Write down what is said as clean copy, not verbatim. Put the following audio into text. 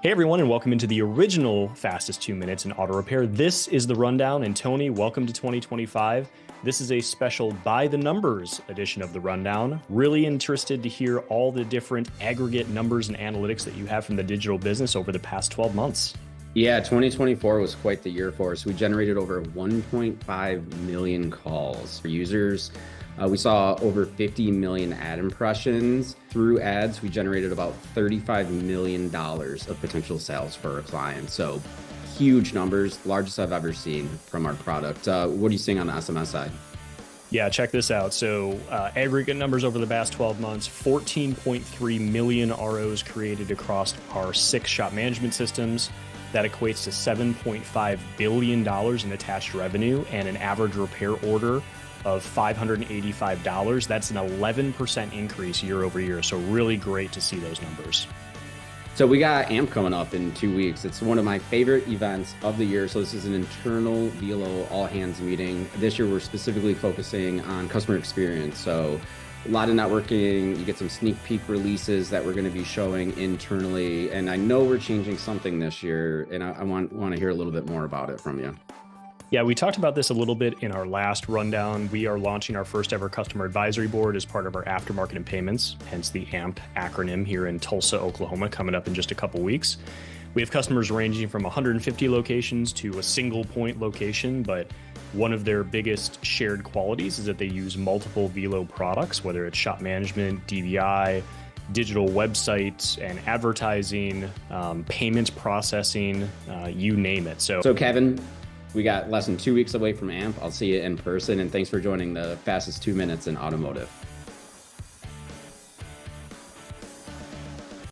Hey everyone, and welcome into the original Fastest 2 Minutes in Auto Repair. This is the Rundown, and Tony, welcome to 2025. This is a special by the numbers edition of the Rundown. Really interested to hear all the different aggregate numbers and analytics that you have from the digital business over the past 12 months. Yeah, 2024 was quite the year for us. We generated over 1.5 million calls for users. We saw over 50 million ad impressions. Through ads, we generated about $35 million of potential sales for our clients. So huge numbers, largest I've ever seen from our product. What are you seeing on the SMS side? Yeah, check this out. So aggregate numbers over the past 12 months, 14.3 million ROs created across our 6 shop management systems. That equates to $7.5 billion in attached revenue and an average repair order of $585. That's an 11% increase year over year. So really great to see those numbers. So we got AMP coming up in 2 weeks. It's one of my favorite events of the year. So this is an internal Velo all hands meeting. This year, we're specifically focusing on customer experience. So a lot of networking, you get some sneak peek releases that we're going to be showing internally. And I know we're changing something this year, and I want to hear a little bit more about it from you. Yeah, we talked about this a little bit in our last rundown. We are launching our first ever customer advisory board as part of our aftermarket and payments, hence the AMP acronym, here in Tulsa, Oklahoma, coming up in just a couple weeks. We have customers ranging from 150 locations to a single point location, but one of their biggest shared qualities is that they use multiple Velo products, whether it's shop management, DVI, digital websites and advertising, payments processing, you name it. So Kevin, we got less than 2 weeks away from AMP. I'll see you in person, and thanks for joining the Fastest 2 Minutes in Automotive.